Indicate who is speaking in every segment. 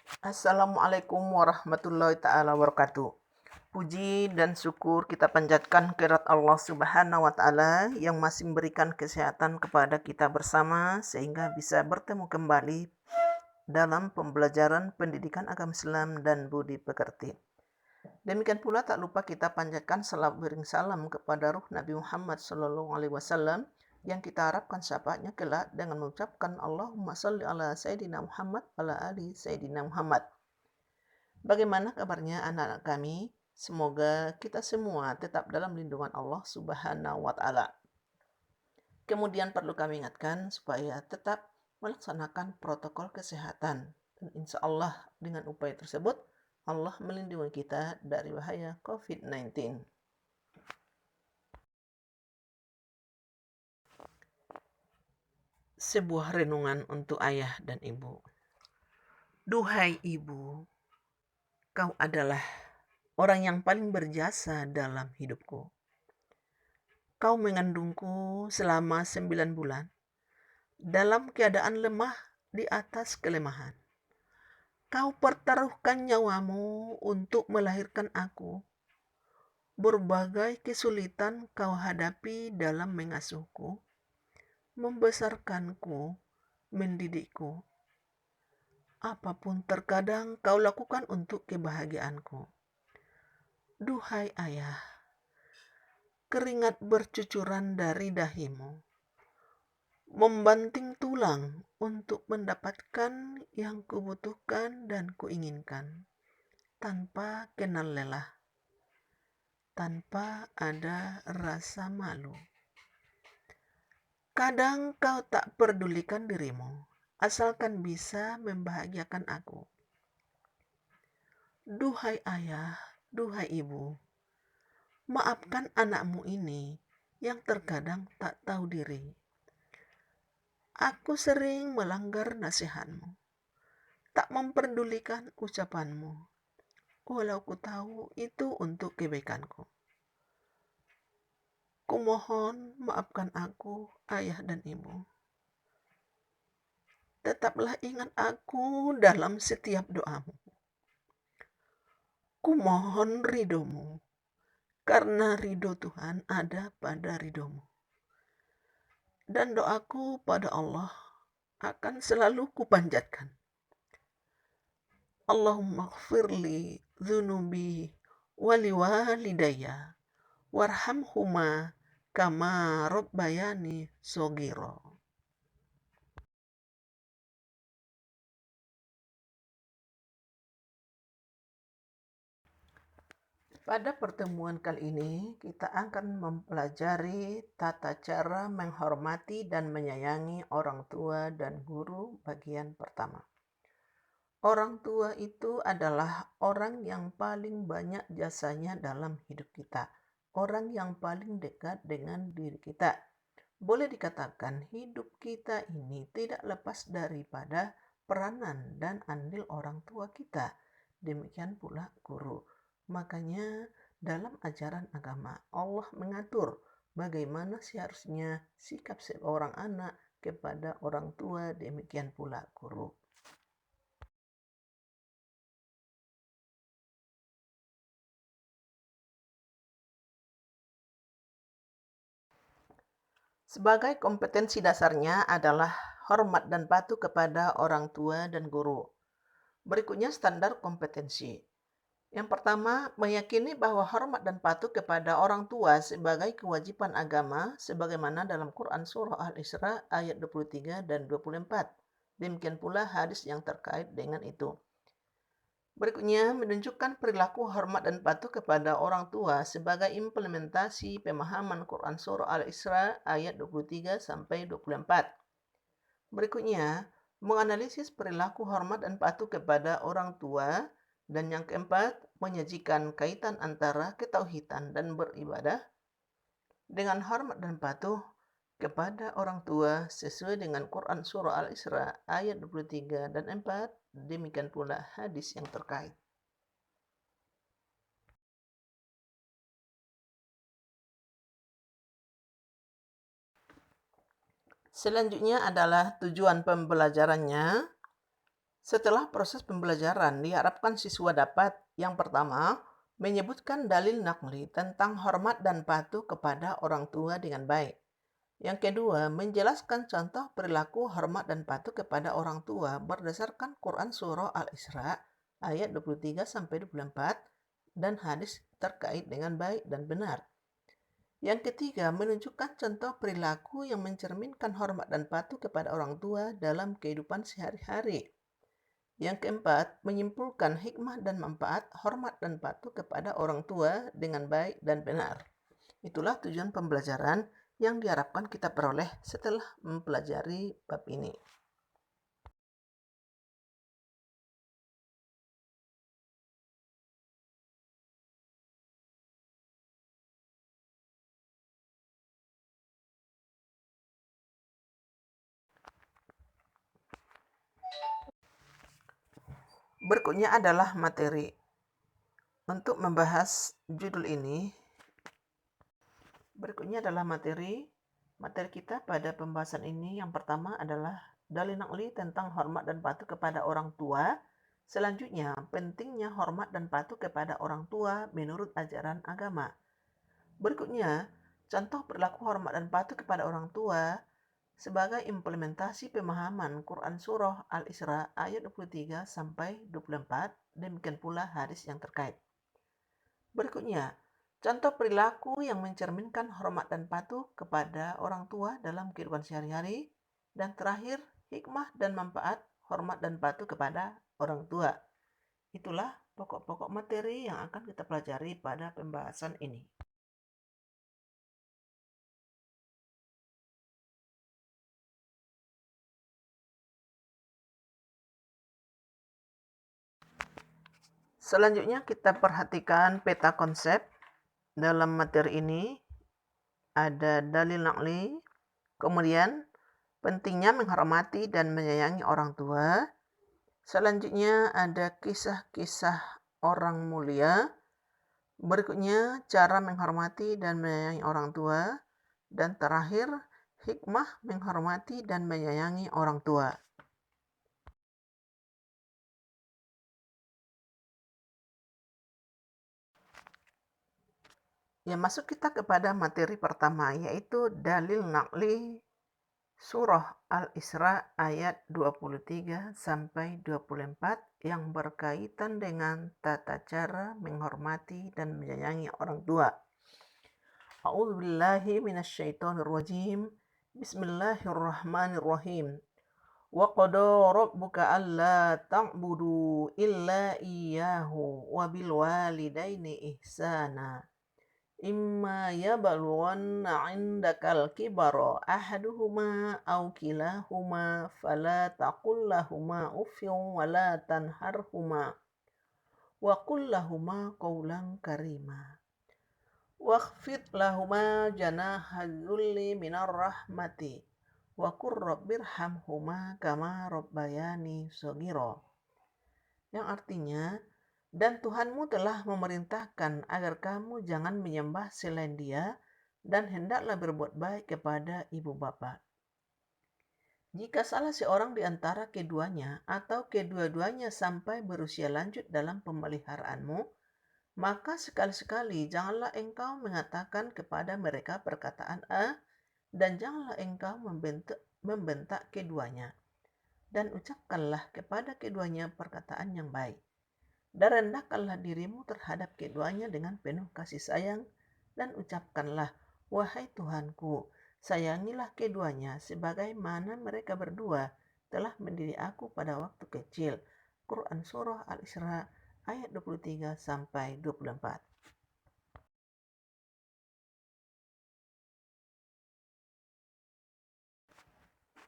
Speaker 1: Assalamualaikum warahmatullahi ta'ala wabarakatuh. Puji dan syukur kita panjatkan kehadirat Allah Subhanahu wa Ta'ala yang masih memberikan kesehatan kepada kita bersama sehingga bisa bertemu kembali dalam pembelajaran pendidikan agama Islam dan budi pekerti. Demikian pula tak lupa kita panjatkan salawat bering salam kepada ruh Nabi Muhammad SAW yang kita harapkan syafaatnya kelak dengan mengucapkan Allahumma sholli ala Sayyidina Muhammad ala ali Sayyidina Muhammad. Bagaimana kabarnya anak-anak kami? Semoga kita semua tetap dalam lindungan Allah Subhanahu wa Ta'ala. Kemudian perlu kami ingatkan supaya tetap melaksanakan protokol kesehatan. Dan insya Allah dengan upaya tersebut, Allah melindungi kita dari bahaya COVID-19. Sebuah renungan untuk ayah dan ibu. Duhai ibu, kau adalah orang yang paling berjasa dalam hidupku. Kau mengandungku selama 9 bulan dalam keadaan lemah di atas kelemahan. Kau pertaruhkan nyawamu untuk melahirkan aku. Berbagai kesulitan kau hadapi dalam mengasuhku, membesarkanku, mendidikku. Apapun terkadang kau lakukan untuk kebahagiaanku. Duhai ayah, keringat bercucuran dari dahimu, membanting tulang untuk mendapatkan yang kubutuhkan dan kuinginkan, tanpa kenal lelah, tanpa ada rasa malu. Kadang kau tak pedulikan dirimu, asalkan bisa membahagiakan aku. Duhai ayah, duhai ibu, maafkan anakmu ini yang terkadang tak tahu diri. Aku sering melanggar nasihatmu, tak memperdulikan ucapanmu, walau ku tahu itu untuk kebaikanku. Kumohon maafkan aku, ayah dan ibu. Tetaplah ingat aku dalam setiap doamu. Kumohon ridhomu, karena ridho Tuhan ada pada ridhomu. Dan doaku pada Allah akan selalu kupanjatkan. Allahumma gfirli dzunubi wali walidayya warhamhuma kama rabbayani shogiro. Pada pertemuan kali ini kita akan mempelajari tata cara menghormati dan menyayangi orang tua dan guru bagian pertama. Orang tua itu adalah orang yang paling banyak jasanya dalam hidup kita. Orang yang paling dekat dengan diri kita. Boleh dikatakan hidup kita ini tidak lepas daripada peranan dan andil orang tua kita. Demikian pula guru. Makanya dalam ajaran agama Allah mengatur bagaimana seharusnya sikap seorang anak kepada orang tua, demikian pula guru. Sebagai kompetensi dasarnya adalah hormat dan patuh kepada orang tua dan guru. Berikutnya standar kompetensi. Yang pertama, meyakini bahwa hormat dan patuh kepada orang tua sebagai kewajiban agama sebagaimana dalam Quran Surah Al-Isra ayat 23 dan 24. Demikian pula hadis yang terkait dengan itu. Berikutnya, menunjukkan perilaku hormat dan patuh kepada orang tua sebagai implementasi pemahaman Quran Surah Al-Isra ayat 23 sampai 24. Berikutnya, menganalisis perilaku hormat dan patuh kepada orang tua. Dan yang keempat, menyajikan kaitan antara ketauhidan dan beribadah dengan hormat dan patuh kepada orang tua sesuai dengan Quran Surah Al-Isra ayat 23 dan 4. Demikian pula hadis yang terkait. Selanjutnya adalah tujuan pembelajarannya. Setelah proses pembelajaran, diharapkan siswa dapat yang pertama, menyebutkan dalil naqli tentang hormat dan patuh kepada orang tua dengan baik. Yang kedua, menjelaskan contoh perilaku hormat dan patuh kepada orang tua berdasarkan Quran Surah Al-Isra ayat 23-24 dan hadis terkait dengan baik dan benar. Yang ketiga, menunjukkan contoh perilaku yang mencerminkan hormat dan patuh kepada orang tua dalam kehidupan sehari-hari. Yang keempat, menyimpulkan hikmah dan manfaat hormat dan patuh kepada orang tua dengan baik dan benar. Itulah tujuan pembelajaran yang diharapkan kita peroleh setelah mempelajari bab ini. Berikutnya adalah materi. Untuk membahas judul ini, berikutnya adalah materi. Materi kita pada pembahasan ini yang pertama adalah dalil naqli tentang hormat dan patuh kepada orang tua. Selanjutnya, pentingnya hormat dan patuh kepada orang tua menurut ajaran agama. Berikutnya, contoh perilaku hormat dan patuh kepada orang tua sebagai implementasi pemahaman Quran Surah Al-Isra ayat 23-24, demikian pula hadis yang terkait. Berikutnya, contoh perilaku yang mencerminkan hormat dan patuh kepada orang tua dalam kehidupan sehari-hari. Dan terakhir, hikmah dan manfaat hormat dan patuh kepada orang tua. Itulah pokok-pokok materi yang akan kita pelajari pada pembahasan ini. Selanjutnya kita perhatikan peta konsep. Dalam materi ini ada dalil naqli, kemudian pentingnya menghormati dan menyayangi orang tua. Selanjutnya ada kisah-kisah orang mulia. Berikutnya cara menghormati dan menyayangi orang tua. Dan terakhir hikmah menghormati dan menyayangi orang tua. Ya, masuk kita kepada materi pertama, yaitu dalil naqli Surah Al-Isra ayat 23-24 yang berkaitan dengan tata cara menghormati dan menyayangi orang tua. A'udzubillahi minasyaitonirrajim. Bismillahirrahmanirrahim. Wa qada rabbuka alla ta'budu illa iyyahu wa bil walidaini ihsana. Imma yablughanna 'indakal kibara ahaduhuma aw kilahuma fala taqul lahumā uffin wa la tanharhumā wa qul lahumā qawlan karīmā wakhfid lahumā janāha dzulli minar rahmati wa qur rabbirhamhumā kamā rabbayani shaghīrā. Yang artinya, dan Tuhanmu telah memerintahkan agar kamu jangan menyembah selain Dia dan hendaklah berbuat baik kepada ibu bapa. Jika salah seorang di antara keduanya atau kedua-duanya sampai berusia lanjut dalam pemeliharaanmu, maka sekali-sekali janganlah engkau mengatakan kepada mereka perkataan A dan janganlah engkau membentak keduanya. Dan ucapkanlah kepada keduanya perkataan yang baik. Dan rendahkanlah dirimu terhadap keduanya dengan penuh kasih sayang dan ucapkanlah, wahai Tuhanku, sayangilah keduanya sebagaimana mereka berdua telah mendidik aku pada waktu kecil. Quran Surah Al-Isra ayat 23-24.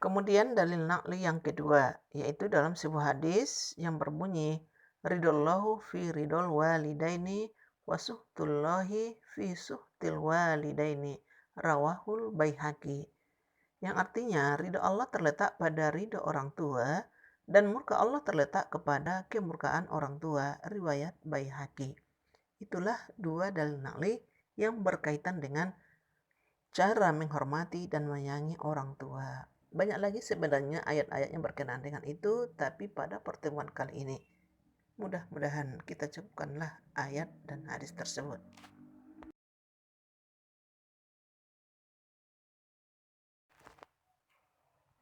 Speaker 1: Kemudian dalil naqli yang kedua, yaitu dalam sebuah hadis yang berbunyi, ridallahu fi ridol walidaini wa suhtullahi fi suhtil walidaini, rawahul Baihaqi. Yang artinya ridho Allah terletak pada ridho orang tua dan murka Allah terletak kepada kemurkaan orang tua, riwayat Baihaqi. Itulah dua dalil naqli yang berkaitan dengan cara menghormati dan menyayangi orang tua. Banyak lagi sebenarnya ayat-ayat yang berkenaan dengan itu, tapi pada pertemuan kali ini, mudah-mudahan kita cukupkanlah ayat dan hadis tersebut.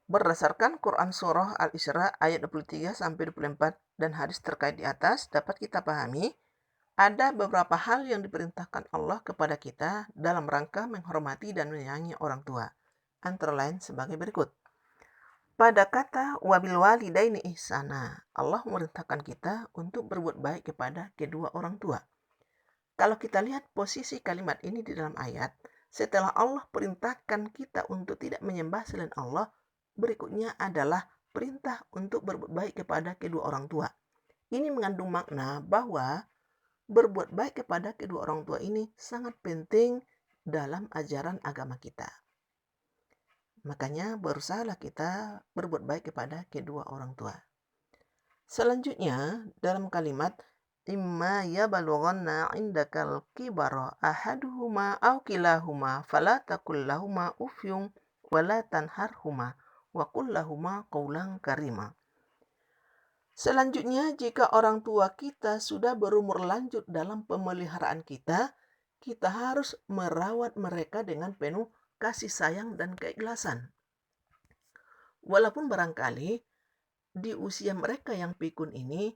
Speaker 1: Berdasarkan Quran Surah Al-Isra ayat 23-24 dan hadis terkait di atas, dapat kita pahami ada beberapa hal yang diperintahkan Allah kepada kita dalam rangka menghormati dan menyayangi orang tua. Antara lain sebagai berikut. Pada kata wabil walidaini ihsana, Allah memerintahkan kita untuk berbuat baik kepada kedua orang tua. Kalau kita lihat posisi kalimat ini di dalam ayat, setelah Allah perintahkan kita untuk tidak menyembah selain Allah, berikutnya adalah perintah untuk berbuat baik kepada kedua orang tua. Ini mengandung makna bahwa berbuat baik kepada kedua orang tua ini sangat penting dalam ajaran agama kita. Makanya berusahalah kita berbuat baik kepada kedua orang tua. Selanjutnya dalam kalimat imma yabalughanna indakal kibara ahaduhuma aw kilahuma fala taqul lahuma ufyun wala tanharhuma wa qul lahuma qawlan karima. Selanjutnya, jika orang tua kita sudah berumur lanjut dalam pemeliharaan kita, kita harus merawat mereka dengan penuh kasih sayang dan keikhlasan. Walaupun barangkali di usia mereka yang pikun ini,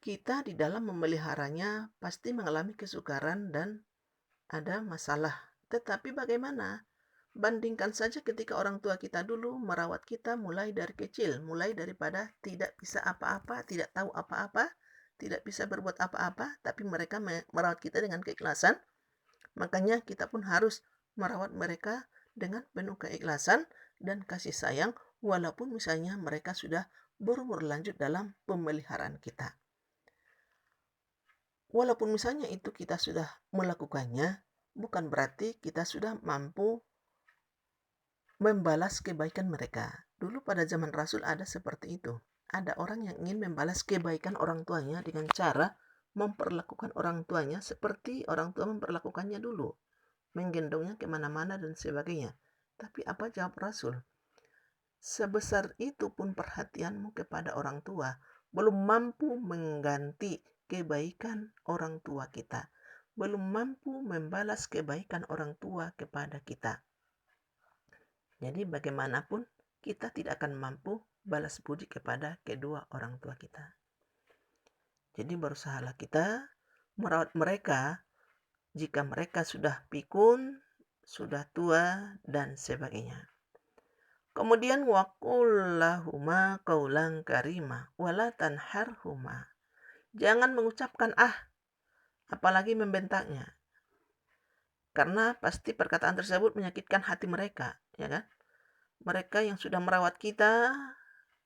Speaker 1: kita di dalam memeliharanya pasti mengalami kesukaran dan ada masalah. Tetapi bagaimana? Bandingkan saja ketika orang tua kita dulu merawat kita mulai dari kecil, mulai daripada tidak bisa apa-apa, tidak tahu apa-apa, tidak bisa berbuat apa-apa, tapi mereka merawat kita dengan keikhlasan. Makanya kita pun harus merawat mereka dengan penuh keikhlasan dan kasih sayang, walaupun misalnya mereka sudah berumur lanjut dalam pemeliharaan kita. Walaupun misalnya itu kita sudah melakukannya, bukan berarti kita sudah mampu membalas kebaikan mereka. Dulu pada zaman Rasul ada seperti itu. Ada orang yang ingin membalas kebaikan orang tuanya dengan cara memperlakukan orang tuanya seperti orang tua memperlakukannya dulu. Menggendongnya kemana-mana dan sebagainya. Tapi apa jawab Rasul? Sebesar itu pun perhatianmu kepada orang tua belum mampu mengganti kebaikan orang tua kita. Belum mampu membalas kebaikan orang tua kepada kita. Jadi bagaimanapun kita tidak akan mampu balas budi kepada kedua orang tua kita. Jadi berusahalah kita merawat mereka jika mereka sudah pikun, sudah tua, dan sebagainya. Kemudian waqul lahuma qaulan karima wala tanharhuma. Jangan mengucapkan apalagi membentaknya. Karena pasti perkataan tersebut menyakitkan hati mereka, ya kan? Mereka yang sudah merawat kita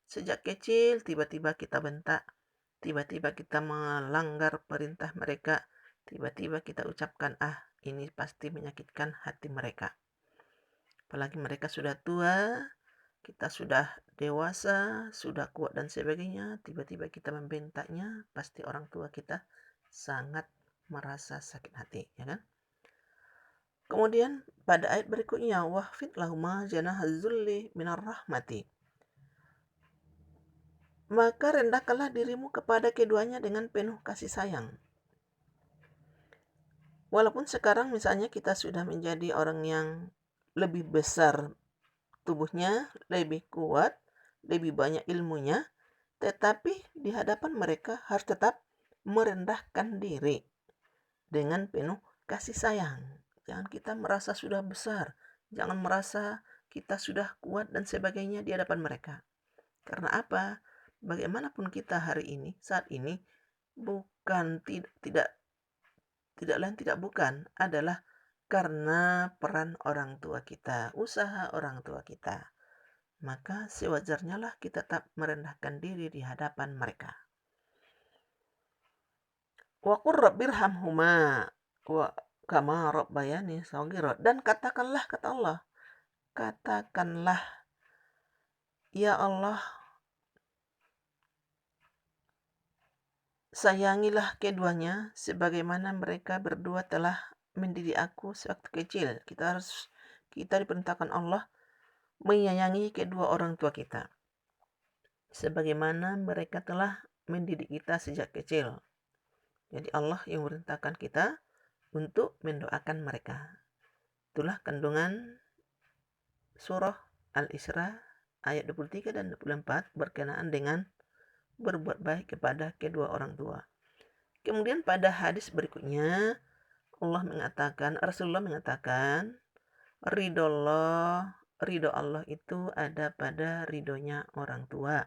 Speaker 1: sejak kecil, tiba-tiba kita bentak, tiba-tiba kita melanggar perintah mereka, tiba-tiba kita ucapkan ini pasti menyakitkan hati mereka. Apalagi mereka sudah tua, kita sudah dewasa, sudah kuat dan sebagainya, tiba-tiba kita membentaknya, pasti orang tua kita sangat merasa sakit hati, ya kan? Kemudian pada ayat berikutnya, wahfid lahuma janahaz-zulli minar rahmati. Maka rendahkanlah dirimu kepada keduanya dengan penuh kasih sayang. Walaupun sekarang misalnya kita sudah menjadi orang yang lebih besar tubuhnya, lebih kuat, lebih banyak ilmunya, tetapi di hadapan mereka harus tetap merendahkan diri dengan penuh kasih sayang. Jangan kita merasa sudah besar, jangan merasa kita sudah kuat dan sebagainya di hadapan mereka. Karena apa? Bagaimanapun kita hari ini, saat ini, bukan tidak lain tidak bukan adalah karena peran orang tua kita, usaha orang tua kita. Maka sewajarnya lah kita tetap merendahkan diri di hadapan mereka. Wa qur rabbirhamhuma wa kama rabbayani shaghira. Dan katakanlah, kata Allah, katakanlah, ya Allah, sayangilah keduanya sebagaimana mereka berdua telah mendidik aku sewaktu kecil. Kita diperintahkan Allah menyayangi kedua orang tua kita, sebagaimana mereka telah mendidik kita sejak kecil. Jadi Allah yang memerintahkan kita untuk mendoakan mereka. Itulah kandungan surah Al-Isra ayat 23 dan 24 berkenaan dengan berbuat baik kepada kedua orang tua. Kemudian pada hadis berikutnya Rasulullah mengatakan, ridho Allah itu ada pada ridhonya orang tua.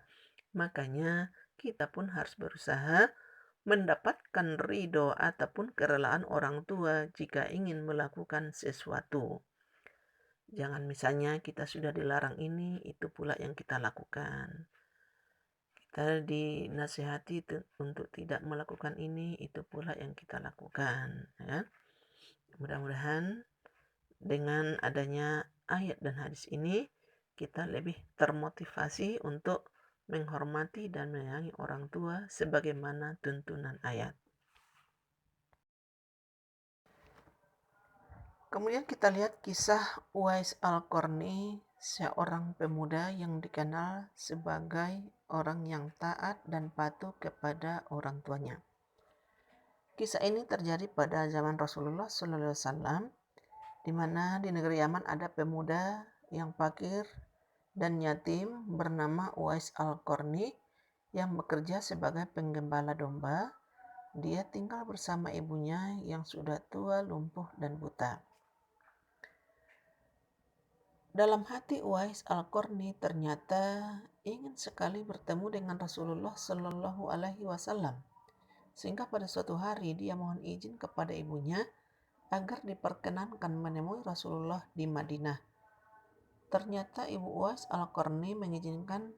Speaker 1: Makanya kita pun harus berusaha mendapatkan ridho ataupun kerelaan orang tua jika ingin melakukan sesuatu. Jangan misalnya kita sudah dilarang ini, itu pula yang kita lakukan. Kita dinasihati untuk tidak melakukan ini, itu pula yang kita lakukan. Ya. Mudah-mudahan dengan adanya ayat dan hadis ini, kita lebih termotivasi untuk menghormati dan menyayangi orang tua sebagaimana tuntunan ayat. Kemudian kita lihat kisah Uwais Al-Qarni, seorang pemuda yang dikenal sebagai orang yang taat dan patuh kepada orang tuanya. Kisah ini terjadi pada zaman Rasulullah SAW, di mana di negeri Yaman ada pemuda yang fakir dan yatim bernama Uwais Al-Qarni yang bekerja sebagai penggembala domba. Dia tinggal bersama ibunya yang sudah tua, lumpuh, dan buta. Dalam hati Uwais Al-Qarni ternyata ingin sekali bertemu dengan Rasulullah Shallallahu Alaihi Wasallam, sehingga pada suatu hari dia mohon izin kepada ibunya agar diperkenankan menemui Rasulullah di Madinah. Ternyata ibu Uwais Al-Qarni mengizinkan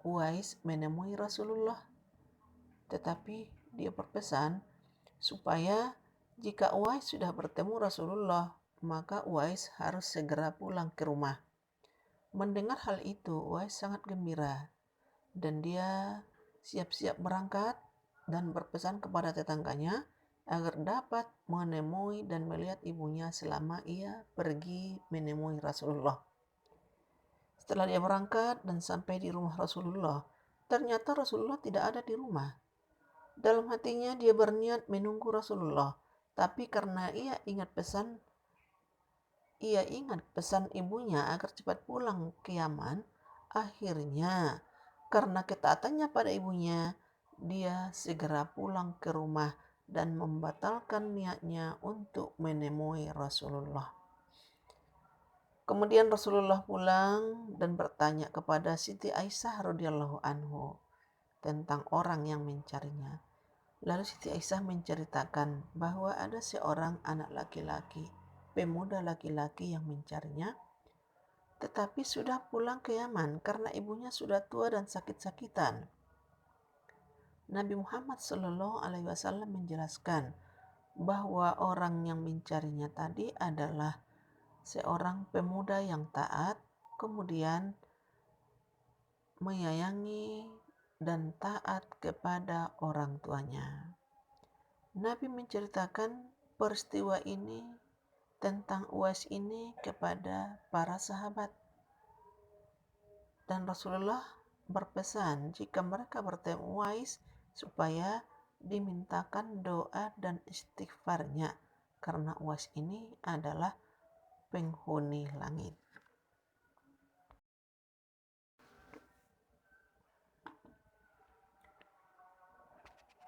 Speaker 1: Uwais menemui Rasulullah, tetapi dia berpesan supaya jika Uwais sudah bertemu Rasulullah, maka Uwais harus segera pulang ke rumah. Mendengar hal itu, Uwais sangat gembira dan dia siap-siap berangkat dan berpesan kepada tetangganya agar dapat menemui dan melihat ibunya selama ia pergi menemui Rasulullah. Setelah dia berangkat dan sampai di rumah Rasulullah, ternyata Rasulullah tidak ada di rumah. Dalam hatinya dia berniat menunggu Rasulullah, tapi karena ia ingat pesan ibunya agar cepat pulang ke Yaman, akhirnya karena ketaatannya pada ibunya, dia segera pulang ke rumah dan membatalkan niatnya untuk menemui Rasulullah. Kemudian Rasulullah pulang dan bertanya kepada Siti Aisyah radhiyallahu anhu tentang orang yang mencarinya. Lalu Siti Aisyah menceritakan bahwa ada seorang anak laki-laki, pemuda laki-laki yang mencarinya, tetapi sudah pulang ke Yaman karena ibunya sudah tua dan sakit-sakitan. Nabi Muhammad SAW menjelaskan bahwa orang yang mencarinya tadi adalah seorang pemuda yang taat, kemudian menyayangi dan taat kepada orang tuanya. Nabi menceritakan peristiwa ini tentang Uwais ini kepada para sahabat. Dan Rasulullah berpesan jika mereka bertemu Uwais supaya dimintakan doa dan istighfarnya karena Uwais ini adalah penghuni langit.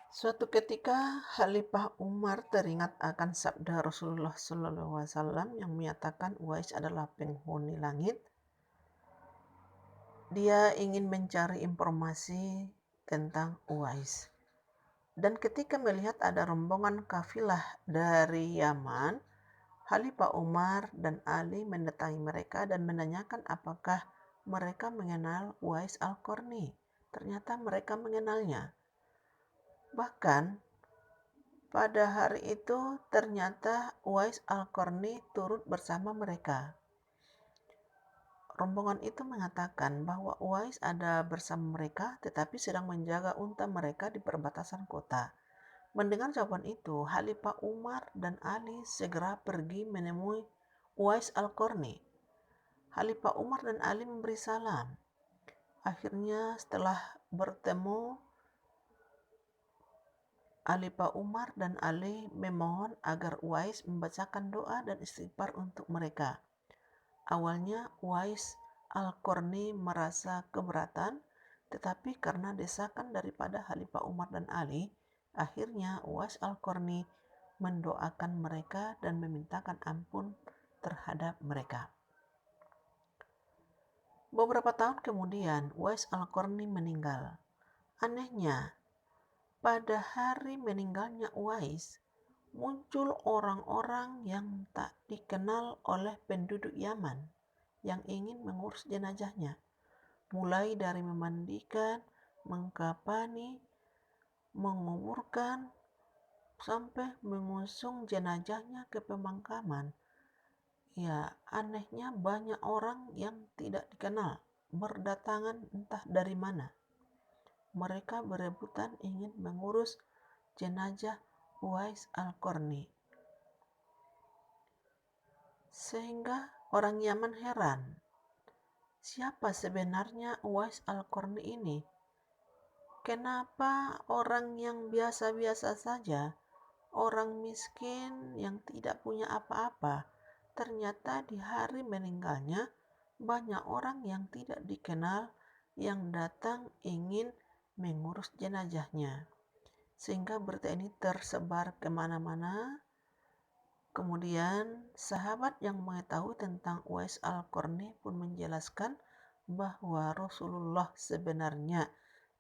Speaker 1: Suatu ketika Khalifah Umar teringat akan sabda Rasulullah SAW yang menyatakan Uwais adalah penghuni langit. Dia ingin mencari informasi tentang Uwais. Dan ketika melihat ada rombongan kafilah dari Yaman, Khalifah Umar dan Ali mendatangi mereka dan menanyakan apakah mereka mengenal Uwais Al-Qarni. Ternyata mereka mengenalnya. Bahkan pada hari itu ternyata Uwais Al-Qarni turut bersama mereka. Rombongan itu mengatakan bahwa Uwais ada bersama mereka tetapi sedang menjaga unta mereka di perbatasan kota. Mendengar jawaban itu, Khalifah Umar dan Ali segera pergi menemui Uwais Al-Qarni. Khalifah Umar dan Ali memberi salam. Akhirnya setelah bertemu, Khalifah Umar dan Ali memohon agar Uwais membacakan doa dan istighfar untuk mereka. Awalnya Uwais Al-Qarni merasa keberatan, tetapi karena desakan daripada Khalifah Umar dan Ali, akhirnya Uwais Al-Qarni mendoakan mereka dan memintakan ampun terhadap mereka. Beberapa tahun kemudian, Uwais Al-Qarni meninggal. Anehnya, pada hari meninggalnya Uwais, muncul orang-orang yang tak dikenal oleh penduduk Yaman yang ingin mengurus jenazahnya, mulai dari memandikan, mengkafani, menguburkan, sampai mengusung jenazahnya ke pemakaman. Ya, anehnya banyak orang yang tidak dikenal berdatangan entah dari mana. Mereka berebutan ingin mengurus jenazah Uwais Al-Qarni. Sehingga orang Yaman heran, siapa sebenarnya Uwais Al-Qarni ini? Kenapa orang yang biasa-biasa saja, orang miskin yang tidak punya apa-apa, ternyata di hari meninggalnya banyak orang yang tidak dikenal yang datang ingin mengurus jenazahnya. Sehingga berita ini tersebar kemana-mana. Kemudian sahabat yang mengetahui tentang Uwais Al-Qarni pun menjelaskan bahwa Rasulullah sebenarnya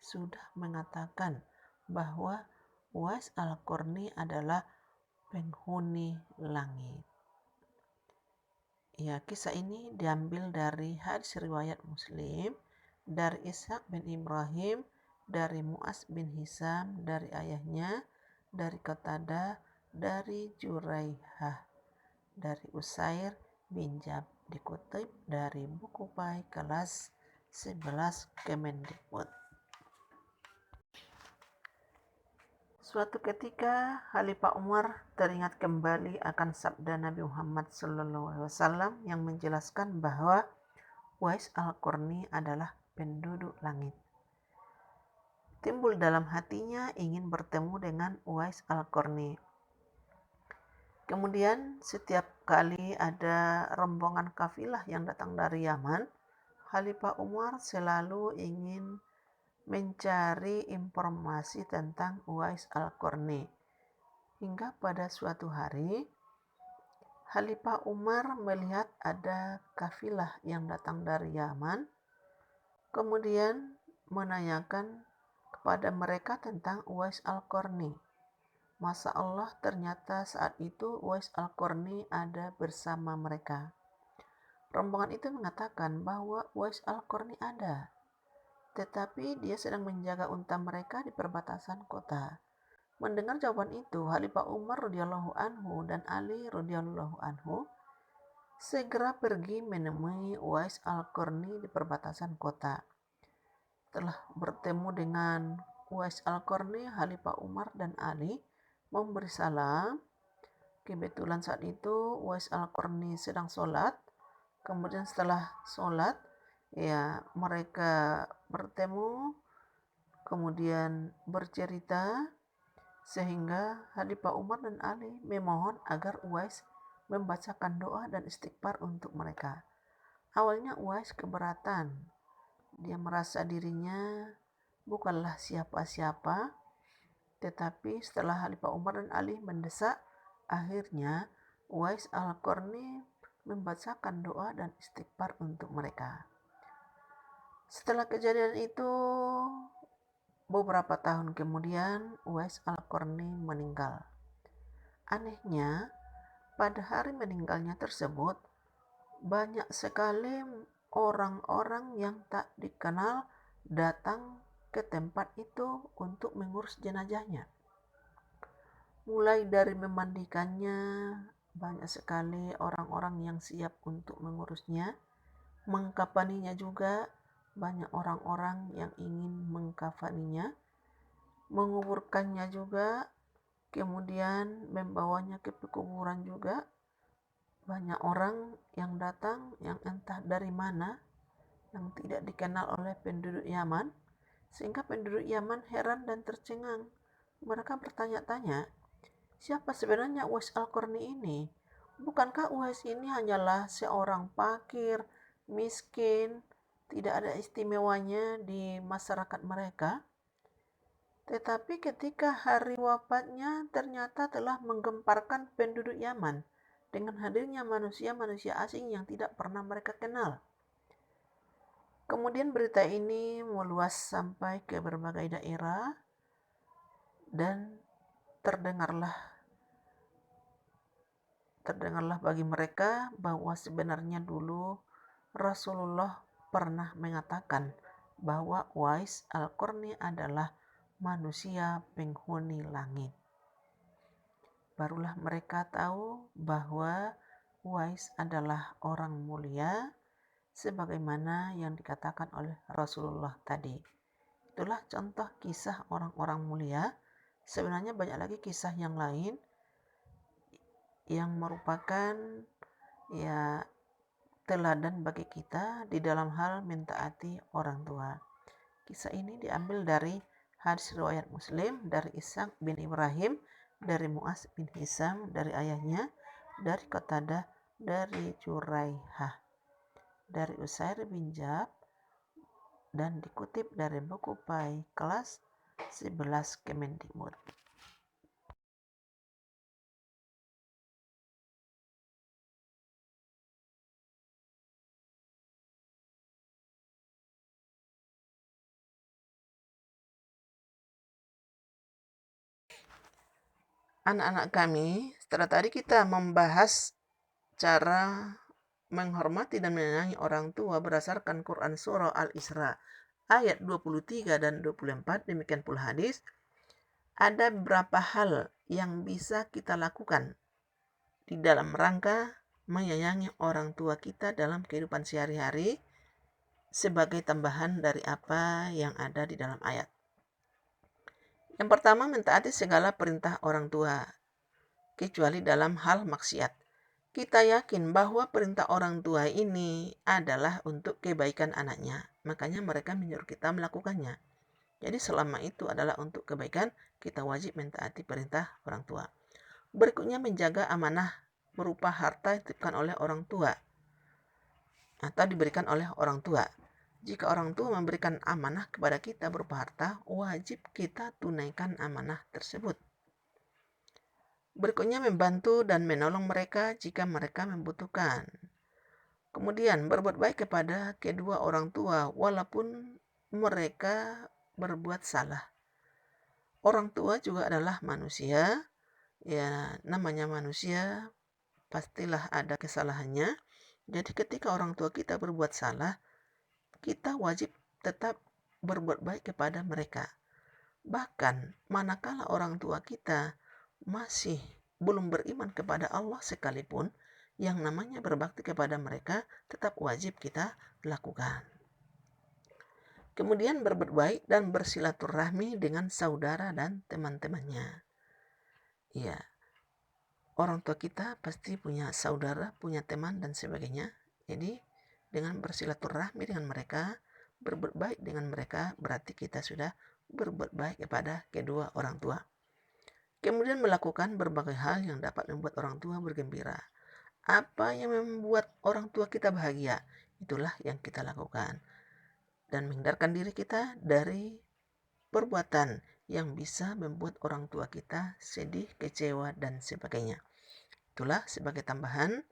Speaker 1: sudah mengatakan bahwa Uwais Al-Qarni adalah penghuni langit. Ya, kisah ini diambil dari hadis riwayat Muslim, dari Ishaq bin Ibrahim, dari Mu'az bin Hisam, dari ayahnya, dari Qatadah, dari Juraihah, dari Usair bin Jab, dikutip dari buku Pai kelas 11 Kemendikbud. Suatu ketika Khalifah Umar teringat kembali akan sabda Nabi Muhammad SAW yang menjelaskan bahwa Uwais Al-Qarni adalah penduduk langit. Timbul dalam hatinya ingin bertemu dengan Uwais Al-Qarni. Kemudian setiap kali ada rombongan kafilah yang datang dari Yaman, Khalifah Umar selalu ingin mencari informasi tentang Uwais Al-Qarni. Hingga pada suatu hari, Khalifah Umar melihat ada kafilah yang datang dari Yaman, kemudian menanyakan kepada mereka tentang Uwais Al-Qarni. Masya Allah, ternyata saat itu Uwais Al-Qarni ada bersama mereka. Rombongan itu mengatakan bahwa Uwais Al-Qarni ada, tetapi dia sedang menjaga unta mereka di perbatasan kota. Mendengar jawaban itu, Khalifah Umar radhiyallahu anhu dan Ali radhiyallahu anhu segera pergi menemui Uwais Al-Qarni di perbatasan kota. Setelah bertemu dengan Uwais Al-Qarni, Khalifah Umar dan Ali memberi salam. Kebetulan saat itu Uwais Al-Qarni sedang sholat. Kemudian setelah sholat, ya mereka bertemu, kemudian bercerita, sehingga Khalifah Umar dan Ali memohon agar Uwais membacakan doa dan istighfar untuk mereka. Awalnya Uwais keberatan. Dia merasa dirinya bukanlah siapa-siapa, tetapi setelah Khalifah Umar dan Ali mendesak, akhirnya Uwais Al-Qarni membacakan doa dan istighfar untuk mereka. Setelah kejadian itu, beberapa tahun kemudian Uwais Al-Qarni meninggal. Anehnya, pada hari meninggalnya tersebut, banyak sekali orang-orang yang tak dikenal datang ke tempat itu untuk mengurus jenazahnya. Mulai dari memandikannya, banyak sekali orang-orang yang siap untuk mengurusnya. Mengkafaninya juga, banyak orang-orang yang ingin mengkafaninya. Menguburkannya juga, kemudian membawanya ke pekuburan juga. banyak orang yang datang yang entah dari mana, yang tidak dikenal oleh penduduk Yaman, sehingga penduduk Yaman heran dan tercengang. Mereka bertanya-tanya, siapa sebenarnya Uwais Al-Qarni ini? Bukankah Uwais ini hanyalah seorang fakir, miskin, tidak ada istimewanya di masyarakat mereka? Tetapi ketika hari wafatnya ternyata telah menggemparkan penduduk Yaman dengan hadirnya manusia-manusia asing yang tidak pernah mereka kenal. Kemudian berita ini meluas sampai ke berbagai daerah dan terdengarlah bagi mereka bahwa sebenarnya dulu Rasulullah pernah mengatakan bahwa Uwais Al-Qarni adalah manusia penghuni langit. Barulah mereka tahu bahwa Uwais adalah orang mulia sebagaimana yang dikatakan oleh Rasulullah tadi. Itulah contoh kisah orang-orang mulia. Sebenarnya banyak lagi kisah yang lain yang merupakan teladan bagi kita di dalam hal mentaati orang tua. Kisah ini diambil dari hadis riwayat Muslim dari Ishaq bin Ibrahim, dari Mu'az bin Hisam, dari ayahnya, dari Qatadah, dari Juraihah, dari Usair bin Jab, dan dikutip dari buku Pai kelas 11 Kemendikbud. Anak-anak kami, setelah tadi kita membahas cara menghormati dan menyayangi orang tua berdasarkan Quran Surah Al-Isra ayat 23 dan 24, demikian pula hadis. Ada beberapa hal yang bisa kita lakukan di dalam rangka menyayangi orang tua kita dalam kehidupan sehari-hari sebagai tambahan dari apa yang ada di dalam ayat. Yang pertama, mentaati segala perintah orang tua, kecuali dalam hal maksiat. Kita yakin bahwa perintah orang tua ini adalah untuk kebaikan anaknya. Makanya mereka menyuruh kita melakukannya. Jadi selama itu adalah untuk kebaikan, kita wajib mentaati perintah orang tua. Berikutnya, menjaga amanah berupa harta yang dititipkan oleh orang tua atau diberikan oleh orang tua. Jika orang tua memberikan amanah kepada kita berupa harta, wajib kita tunaikan amanah tersebut. Berikutnya, membantu dan menolong mereka jika mereka membutuhkan. Kemudian, berbuat baik kepada kedua orang tua walaupun mereka berbuat salah. Orang tua juga adalah manusia. Ya, namanya manusia, pastilah ada kesalahannya. Jadi ketika orang tua kita berbuat salah, kita wajib tetap berbuat baik kepada mereka. Bahkan manakala orang tua kita masih belum beriman kepada Allah sekalipun, yang namanya berbakti kepada mereka tetap wajib kita lakukan. Kemudian berbuat baik dan bersilaturahmi dengan saudara dan teman-temannya. Ya, orang tua kita pasti punya saudara, punya teman dan sebagainya. Jadi dengan bersilaturahmi dengan mereka, berbuat baik dengan mereka, berarti kita sudah berbuat baik kepada kedua orang tua. Kemudian melakukan berbagai hal yang dapat membuat orang tua bergembira. Apa yang membuat orang tua kita bahagia, itulah yang kita lakukan. Dan menghindarkan diri kita dari perbuatan yang bisa membuat orang tua kita sedih, kecewa, dan sebagainya. Itulah sebagai tambahan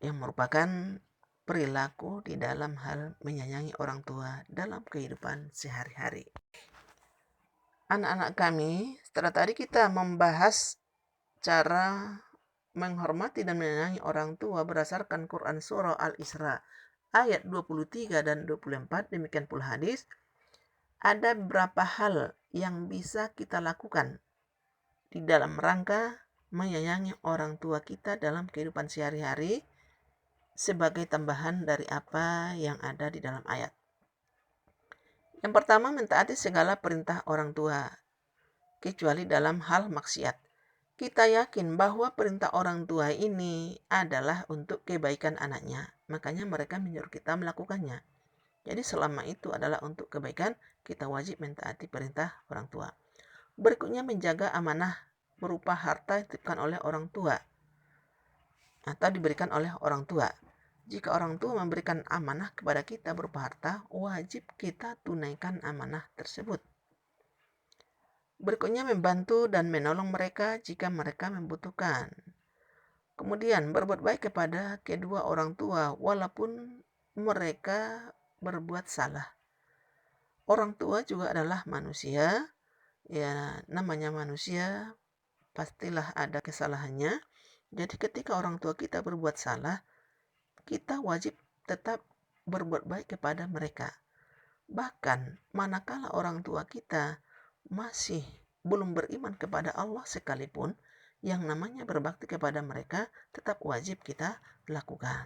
Speaker 1: yang merupakan perilaku di dalam hal menyayangi orang tua dalam kehidupan sehari-hari. Anak-anak kami, setelah tadi kita membahas cara menghormati dan menyayangi orang tua berdasarkan Quran Surah Al-Isra ayat 23 dan 24, demikian pula hadis. Ada beberapa hal yang bisa kita lakukan di dalam rangka menyayangi orang tua kita dalam kehidupan sehari-hari sebagai tambahan dari apa yang ada di dalam ayat. Yang pertama, mentaati segala perintah orang tua, kecuali dalam hal maksiat. Kita yakin bahwa perintah orang tua ini adalah untuk kebaikan anaknya, makanya mereka menyuruh kita melakukannya. Jadi selama itu adalah untuk kebaikan, kita wajib mentaati perintah orang tua. Berikutnya menjaga amanah berupa harta yang dititipkan oleh orang tua atau diberikan oleh orang tua. Jika orang tua memberikan amanah kepada kita berupa harta, wajib kita tunaikan amanah tersebut. Berikutnya membantu dan menolong mereka jika mereka membutuhkan. Kemudian berbuat baik kepada kedua orang tua walaupun mereka berbuat salah. Orang tua juga adalah manusia, ya namanya manusia pastilah ada kesalahannya. Jadi ketika orang tua kita berbuat salah, kita wajib tetap berbuat baik kepada mereka. Bahkan manakala orang tua kita masih belum beriman kepada Allah sekalipun, yang namanya berbakti kepada mereka tetap wajib kita lakukan.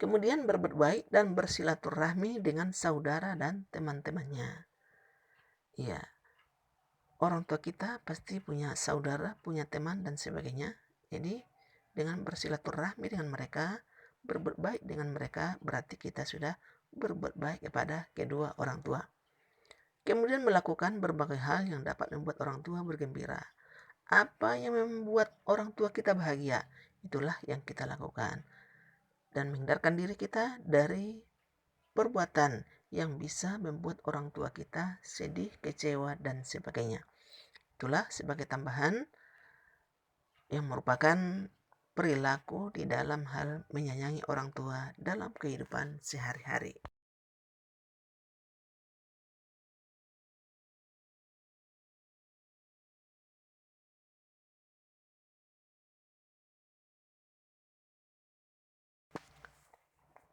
Speaker 1: Kemudian berbuat baik dan bersilaturahmi dengan saudara dan teman-temannya. Ya, orang tua kita pasti punya saudara, punya teman dan sebagainya. Jadi dengan bersilaturahmi dengan mereka, berbuat baik dengan mereka, berarti kita sudah berbuat baik kepada kedua orang tua. Kemudian melakukan berbagai hal yang dapat membuat orang tua bergembira. Apa yang membuat orang tua kita bahagia, itulah yang kita lakukan. Dan menghindarkan diri kita dari perbuatan yang bisa membuat orang tua kita sedih, kecewa, dan sebagainya. Itulah sebagai tambahan yang merupakan perilaku di dalam hal menyayangi orang tua dalam kehidupan sehari-hari.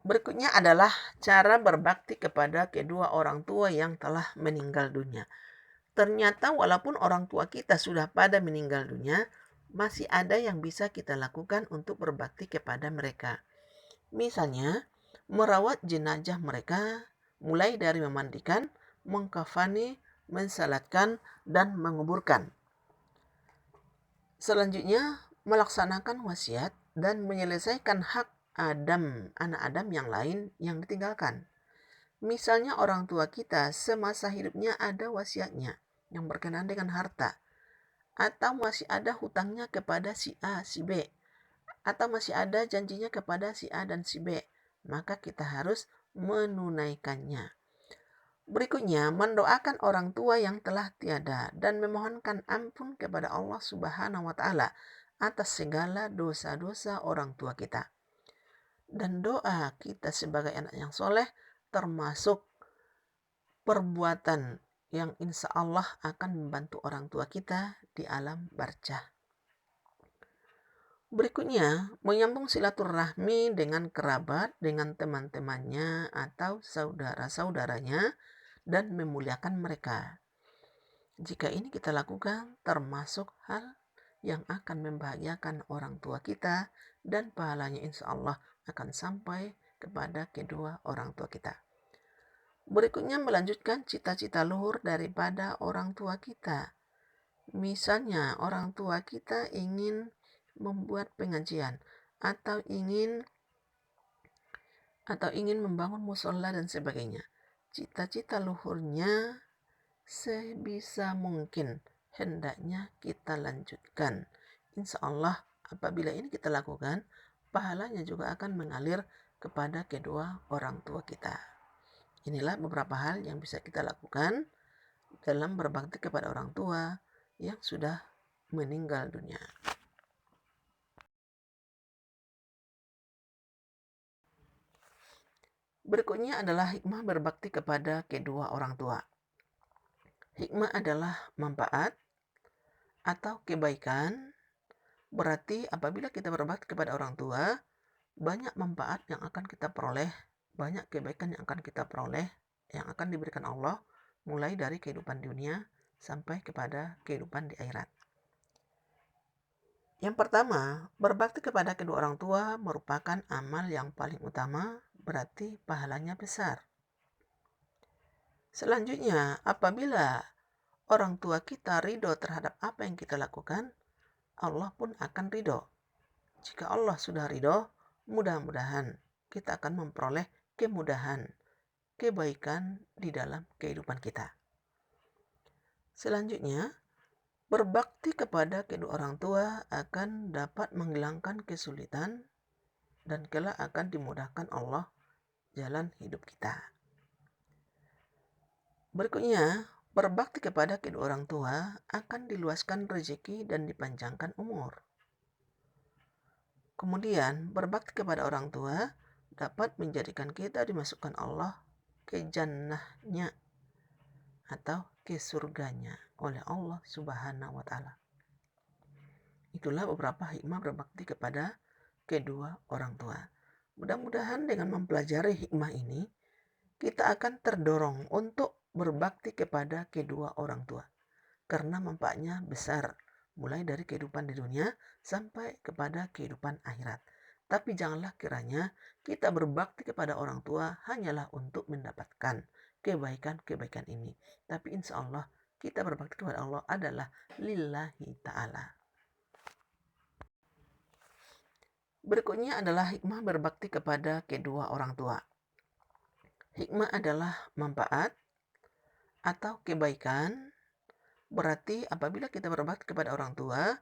Speaker 1: Berikutnya adalah cara berbakti kepada kedua orang tua yang telah meninggal dunia. Ternyata walaupun orang tua kita sudah pada meninggal dunia, masih ada yang bisa kita lakukan untuk berbakti kepada mereka. Misalnya, merawat jenazah mereka mulai dari memandikan, mengkafani, mensalatkan, dan menguburkan. Selanjutnya, melaksanakan wasiat dan menyelesaikan hak anak Adam yang lain yang ditinggalkan. Misalnya orang tua kita semasa hidupnya ada wasiatnya yang berkenaan dengan harta, atau masih ada hutangnya kepada si A, si B, atau masih ada janjinya kepada si A dan si B, maka kita harus menunaikannya. Berikutnya, mendoakan orang tua yang telah tiada dan memohonkan ampun kepada Allah Subhanahu wa Ta'ala atas segala dosa-dosa orang tua kita. Dan doa kita sebagai anak yang soleh termasuk perbuatan yang insya Allah akan membantu orang tua kita di alam barzah. Berikutnya, menyambung silaturahmi dengan kerabat, dengan teman-temannya atau saudara-saudaranya dan memuliakan mereka. Jika ini kita lakukan, termasuk hal yang akan membahagiakan orang tua kita dan pahalanya insya Allah akan sampai kepada kedua orang tua kita. Berikutnya melanjutkan cita-cita luhur daripada orang tua kita. Misalnya orang tua kita ingin membuat pengajian atau ingin membangun musola dan sebagainya. Cita-cita luhurnya sebisa mungkin hendaknya kita lanjutkan. Insya Allah apabila ini kita lakukan, pahalanya juga akan mengalir kepada kedua orang tua kita. Inilah beberapa hal yang bisa kita lakukan dalam berbakti kepada orang tua yang sudah meninggal dunia. Berikutnya adalah hikmah berbakti kepada kedua orang tua. Hikmah adalah manfaat atau kebaikan. Berarti apabila kita berbakti kepada orang tua, banyak manfaat yang akan kita peroleh, banyak kebaikan yang akan kita peroleh, yang akan diberikan Allah, mulai dari kehidupan dunia sampai kepada kehidupan di akhirat. Yang pertama, berbakti kepada kedua orang tua merupakan amal yang paling utama, berarti pahalanya besar. Selanjutnya, apabila orang tua kita ridho terhadap apa yang kita lakukan, Allah pun akan ridho. Jika Allah sudah ridho, mudah-mudahan kita akan memperoleh kemudahan, kebaikan di dalam kehidupan kita. Selanjutnya, berbakti kepada kedua orang tua akan dapat menghilangkan kesulitan dan kelak akan dimudahkan Allah jalan hidup kita. Berikutnya, berbakti kepada kedua orang tua akan diluaskan rezeki dan dipanjangkan umur. Kemudian, berbakti kepada orang tua dapat menjadikan kita dimasukkan Allah ke jannahnya atau ke surganya oleh Allah Subhanahu wa Ta'ala. Itulah beberapa hikmah berbakti kepada kedua orang tua. Mudah-mudahan dengan mempelajari hikmah ini, kita akan terdorong untuk berbakti kepada kedua orang tua. Karena manfaatnya besar, mulai dari kehidupan di dunia sampai kepada kehidupan akhirat. Tapi janganlah kiranya kita berbakti kepada orang tua hanyalah untuk mendapatkan kebaikan-kebaikan ini. Tapi insya Allah kita berbakti kepada Allah adalah lillahi ta'ala. Berikutnya adalah hikmah berbakti kepada kedua orang tua. Hikmah adalah manfaat atau kebaikan. Berarti apabila kita berbakti kepada orang tua,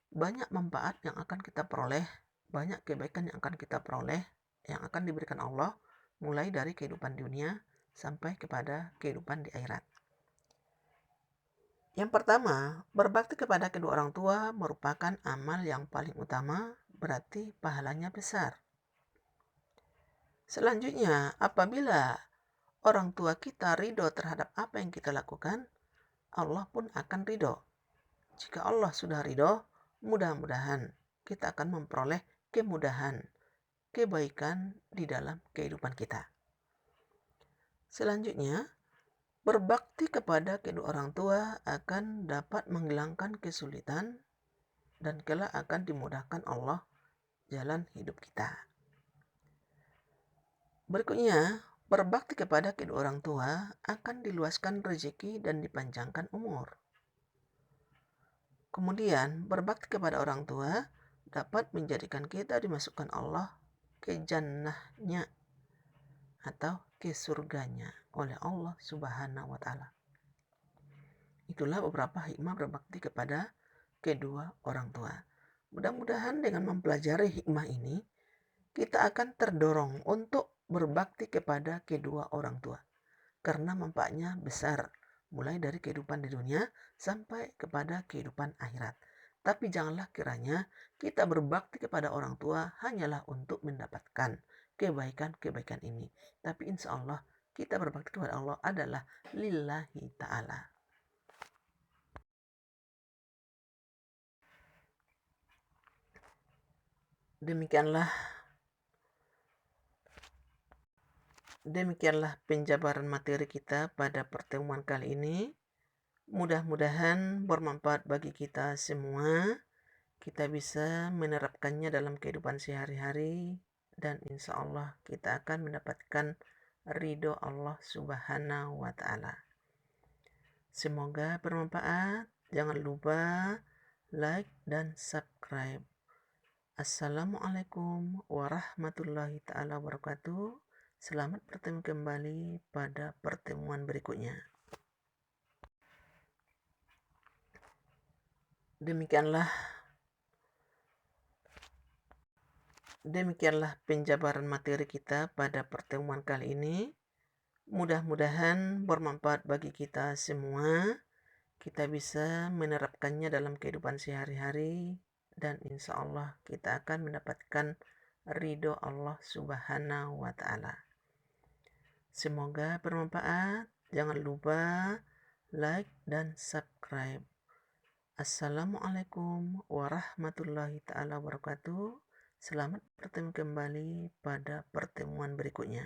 Speaker 1: banyak manfaat yang akan kita peroleh, banyak kebaikan yang akan kita peroleh, yang akan diberikan Allah, mulai dari kehidupan dunia sampai kepada kehidupan di akhirat. Yang pertama, berbakti kepada kedua orang tua merupakan amal yang paling utama, berarti pahalanya besar. Selanjutnya, apabila orang tua kita ridho terhadap apa yang kita lakukan, Allah pun akan ridho. Jika Allah sudah ridho, mudah-mudahan kita akan memperoleh kemudahan, kebaikan di dalam kehidupan kita. Selanjutnya, berbakti kepada kedua orang tua akan dapat menghilangkan kesulitan dan kelak akan dimudahkan Allah jalan hidup kita. Berikutnya, berbakti kepada kedua orang tua akan diluaskan rezeki dan dipanjangkan umur. Kemudian, berbakti kepada orang tua dapat menjadikan kita dimasukkan Allah ke jannahnya atau ke surganya oleh Allah Subhanahu wa Ta'ala. Itulah beberapa hikmah berbakti kepada kedua orang tua. Mudah-mudahan dengan mempelajari hikmah ini, kita akan terdorong untuk berbakti kepada kedua orang tua. Karena manfaatnya besar, mulai dari kehidupan di dunia sampai kepada kehidupan akhirat. Tapi janganlah kiranya kita berbakti kepada orang tua hanyalah untuk mendapatkan kebaikan-kebaikan ini. Tapi insya Allah kita berbakti kepada Allah adalah lillahi ta'ala. Demikianlah penjabaran materi kita pada pertemuan kali ini. Mudah-mudahan bermanfaat bagi kita semua. Kita bisa menerapkannya dalam kehidupan sehari-hari. Dan insya Allah kita akan mendapatkan ridho Allah Subhanahu wa Ta'ala. Semoga bermanfaat. Jangan lupa like dan subscribe. Assalamualaikum warahmatullahi ta'ala wabarakatuh. Selamat bertemu kembali pada pertemuan berikutnya. Demikianlah penjabaran materi kita pada pertemuan kali ini. Mudah-mudahan bermanfaat bagi kita semua. Kita bisa menerapkannya dalam kehidupan sehari-hari. Dan insya Allah kita akan mendapatkan ridho Allah Subhanahu wa Ta'ala. Semoga bermanfaat. Jangan lupa like dan subscribe. Assalamualaikum warahmatullahi ta'ala wabarakatuh. Selamat bertemu kembali pada pertemuan berikutnya.